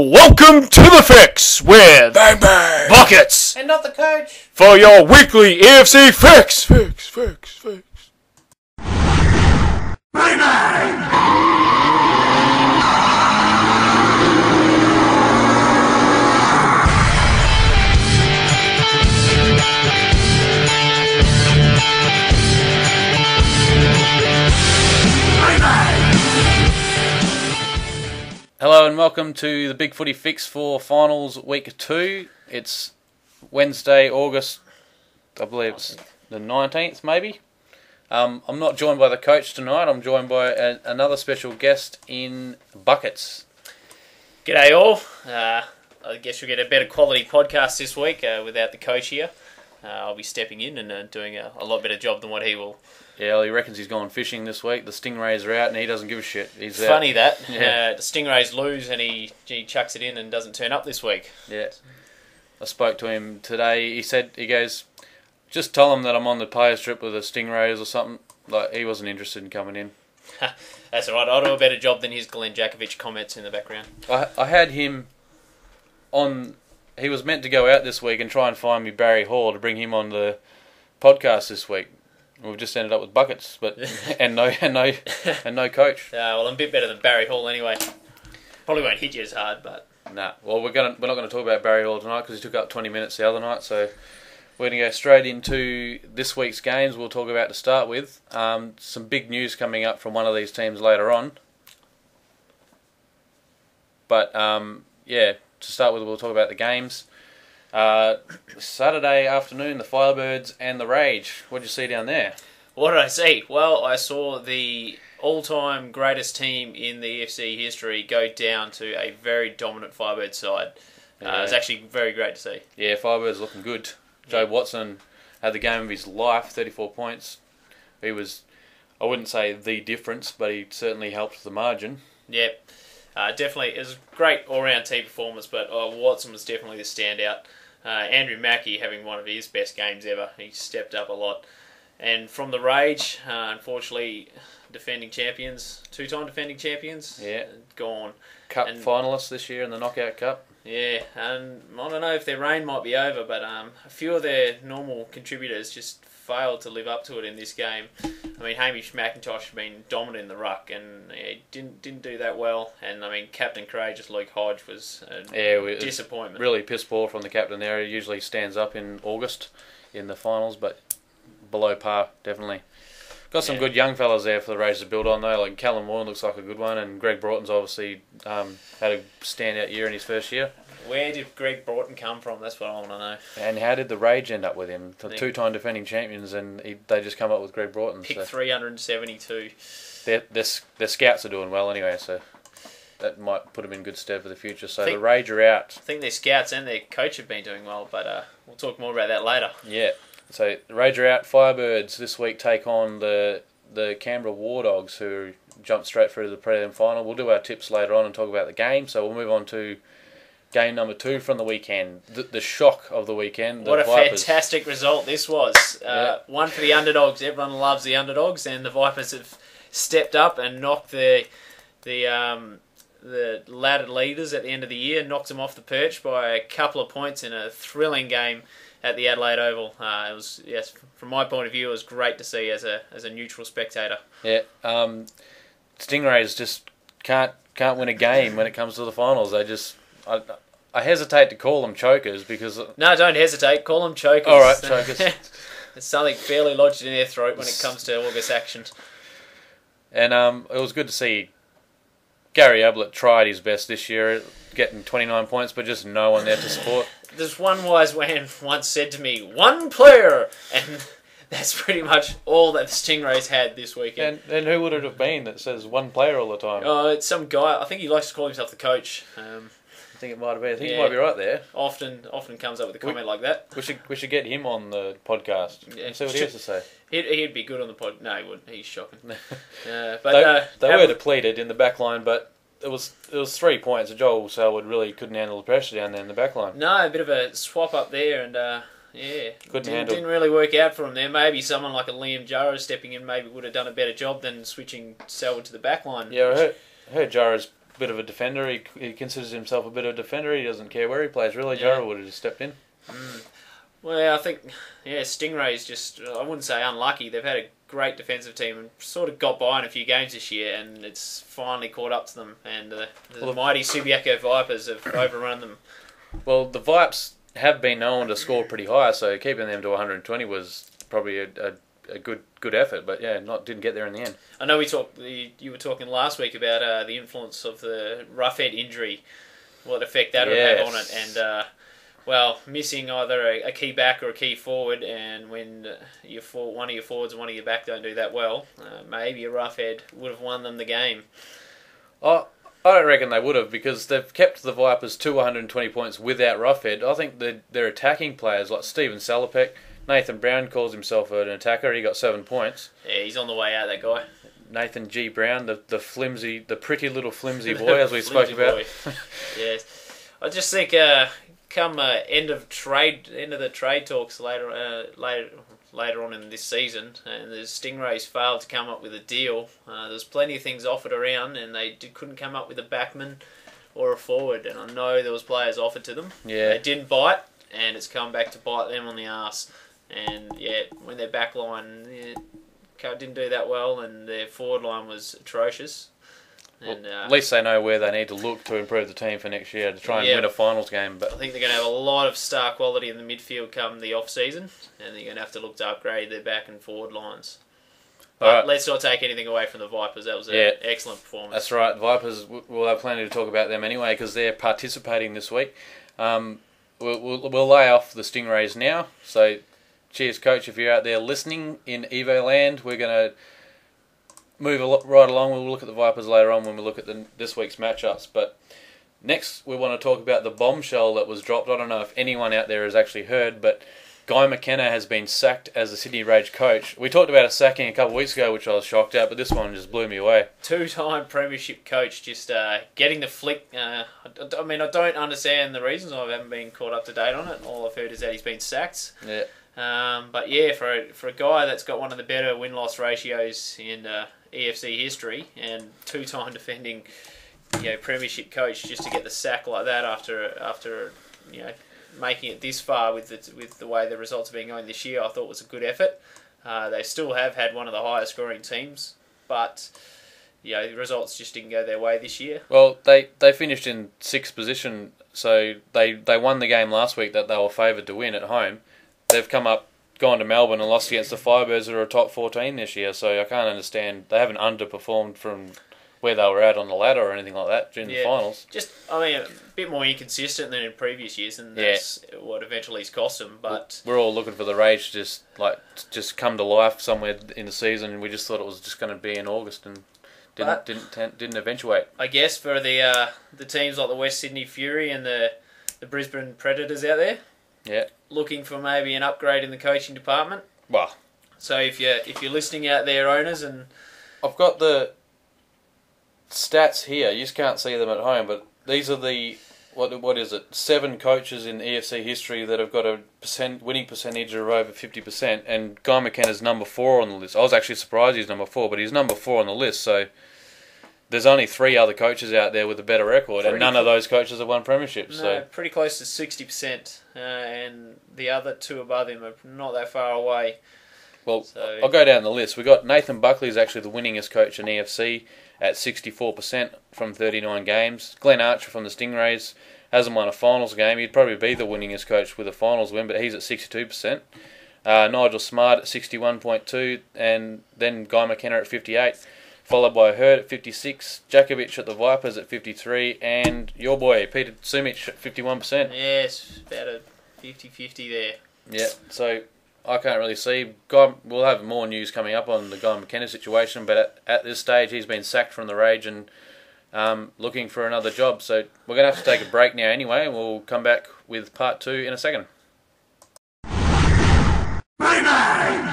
Welcome to the Fix with Bang Bang Buckets And not the coach. for your weekly EFC Fix. Bang Bang. Hello and welcome to the Big Footy Fix for Finals Week 2. It's Wednesday, August, I believe it's the 19th maybe. I'm not joined by the coach tonight, I'm joined by another special guest in Buckets. G'day all. I guess you'll get a better quality podcast this week without the coach here. I'll be stepping in and doing a lot better job than what he will. Yeah, he reckons he's gone fishing this week. The stingrays are out and he doesn't give a shit. He's Funny out. that. Yeah. The Stingrays lose and he chucks it in and doesn't turn up this week. Yeah. I spoke to him today. He goes, just tell him that I'm on the players trip with the Stingrays or something. Like, he wasn't interested in coming in. That's alright. I'll do a better job than his Glenn Jakovic comments in the background. I had him on. He was meant to go out this week and try and find me Barry Hall to bring him on the podcast this week. We've just ended up with Buckets, but and no coach. Well, I'm a bit better than Barry Hall anyway. Probably won't hit you as hard, but Nah. Well, we're not going to talk about Barry Hall tonight because he took up 20 minutes the other night. So we're going to go straight into this week's games. We'll talk about to start with some big news coming up from one of these teams later on. But yeah, to start with, we'll talk about the games. Saturday afternoon, the Firebirds and the Rage. What did you see down there? what did I see? Well, I saw the all-time greatest team in the EFC history go down to a very dominant Firebird side. It was actually very great to see. Yeah, Firebirds looking good. Joe Watson had the game of his life, 34 points. He was, I wouldn't say the difference, but he certainly helped the margin. Yep. Definitely, it was a great all-round team performance, but Watson was definitely the standout. Andrew Mackie having one of his best games ever. He stepped up a lot. And from the Rage, unfortunately, defending champions, two-time defending champions, gone. Cup finalists this year in the Knockout Cup. Yeah, and I don't know if their reign might be over, but a few of their normal contributors just failed to live up to it in this game. I mean, Hamish McIntosh has been dominant in the ruck, and he didn't do that well. And I mean, Captain Courageous Luke Hodge was a disappointment. Really piss poor from the captain there. He usually stands up in August in the finals, but below par, definitely. Got some good young fellas there for the Raiders to build on though. Like Callum Warren looks like a good one, and Greg Broughton's obviously had a standout year in his first year. Where did Greg Broughton come from? That's what I want to know. And how did the Rage end up with him? The two-time defending champions, and they just come up with Greg Broughton. Pick 372. Their scouts are doing well anyway, so that might put them in good stead for the future. So the Rage are out. I think their scouts and their coach have been doing well, but we'll talk more about that later. Yeah. So the Rage are out. Firebirds this week take on the Canberra War Dogs, who jumped straight through to the Prelimin Final. We'll do our tips later on and talk about the game. So we'll move on to game number 2 from the weekend. The shock of the weekend. What a Vipers. fantastic result this was. One for the underdogs. Everyone loves the underdogs, and the Vipers have stepped up and knocked the ladder leaders at the end of the year, knocked them off the perch by a couple of points in a thrilling game at the Adelaide Oval. It was, yes, from my point of view, it was great to see as a neutral spectator. Yeah, Stingrays just can't win a game when it comes to the finals. They just, I hesitate to call them chokers because... No, don't hesitate. Call them chokers. All right, chokers. There's something fairly lodged in their throat when it comes to August action. And it was good to see Gary Ablett tried his best this year, getting 29 points, but just no one there to support. There's one wise man once said to me, one player, and that's pretty much all that the Stingrays had this weekend. And who would it have been that says one player all the time? Oh, it's some guy. I think he likes to call himself the coach. I think it might have been. I think you might be right there. Often comes up with a comment like that. We should get him on the podcast and see what he has to say. He'd be good on the pod. No, he wouldn't. He's shocking. But they were depleted in the back line, but it was 3 points. Joel Selwood really couldn't handle the pressure down there in the back line. No, a bit of a swap up there, and didn't really work out for him there. Maybe someone like a Liam Jarrah stepping in maybe would have done a better job than switching Selwood to the back line. Yeah, I heard Jarrah's bit of a defender. He considers himself a bit of a defender. He doesn't care where he plays. Really, Yeah. Jarrah would have just stepped in. Well, I think, Stingrays just, I wouldn't say unlucky. They've had a great defensive team and sort of got by in a few games this year, and it's finally caught up to them. And the mighty Subiaco Vipers have overrun them. Well, the Vipes have been known to score pretty high, so keeping them to 120 was probably a good effort. But yeah, didn't get there in the end. I know you were talking last week about the influence of the Roughhead injury, what effect that would have on it, and missing either a key back or a key forward, and when one of your forwards and one of your back don't do that well, maybe a Roughhead would have won them the game. I don't reckon they would have, because they've kept the Vipers to 120 points without Roughhead. I think their attacking players like Stephen Salopek, Nathan Brown calls himself an attacker. He got 7 points. Yeah, he's on the way out, that guy. Nathan G. Brown, the pretty little flimsy boy, as we spoke about. Yes, I just think come end of the trade talks later on in this season, and the Stingrays failed to come up with a deal. There's plenty of things offered around, and they couldn't come up with a backman or a forward. And I know there was players offered to them. Yeah, they didn't bite, and it's come back to bite them on the arse. And yeah, when their back line didn't do that well, and their forward line was atrocious. And, at least they know where they need to look to improve the team for next year to try and win a finals game. But I think they're going to have a lot of star quality in the midfield come the off-season, and they're going to have to look to upgrade their back and forward lines. But let's not take anything away from the Vipers. That was an excellent performance. That's right. The Vipers, we'll have plenty to talk about them anyway, because they're participating this week. We'll lay off the Stingrays now. So cheers, Coach, if you're out there listening in Evo land. We're going to move right along. We'll look at the Vipers later on when we look at this week's matchups. But next, we want to talk about the bombshell that was dropped. I don't know if anyone out there has actually heard, but Guy McKenna has been sacked as the Sydney Rage coach. We talked about a sacking a couple of weeks ago, which I was shocked at, but this one just blew me away. Two-time premiership coach just getting the flick. I don't understand the reasons. I haven't been caught up to date on it. All I've heard is that he's been sacked. Yeah. But yeah, for a guy that's got one of the better win-loss ratios in EFC history, and two-time defending, premiership coach, just to get the sack like that after making it this far with the way the results have been going this year, I thought was a good effort. They still have had one of the highest scoring teams, but the results just didn't go their way this year. Well, they finished in 6th position, so they won the game last week that they were favoured to win at home. They've gone to Melbourne and lost against the Firebirds, who are a top 14 this year, so I can't understand. They haven't underperformed from where they were at on the ladder or anything like that during the finals. Just, a bit more inconsistent than in previous years, and that's what eventually has cost them. But we're all looking for the Rage to just come to life somewhere in the season, and we just thought it was just going to be in August, and didn't eventuate. I guess for the teams like the West Sydney Fury and the Brisbane Predators out there, looking for maybe an upgrade in the coaching department. Well, so if you're listening out there, owners, and I've got the stats here. You just can't see them at home, but these are the what is it? 7 coaches in EFC history that have got a winning percentage of over 50%, and Guy McKenna's number 4 on the list. I was actually surprised he's number 4, but he's number 4 on the list. So there's only 3 other coaches out there with a better record, and none of those coaches have won premierships. No, so pretty close to 60%, and the other 2 above him are not that far away. Well, I'll go down the list. We've got Nathan Buckley is actually the winningest coach in EFC at 64% from 39 games. Glenn Archer from the Stingrays hasn't won a finals game. He'd probably be the winningest coach with a finals win, but he's at 62%. Nigel Smart at 61.2%, and then Guy McKenna at 58%. Followed by Hurd at 56%, Jakovic at the Vipers at 53%, and your boy, Peter Sumich at 51%. Yes, about a 50-50 there. Yeah, so I can't really see. We'll have more news coming up on the Guy McKenna situation, but at this stage he's been sacked from the Rage and looking for another job. So we're going to have to take a break now anyway, and we'll come back with part 2 in a second. Bang, bang!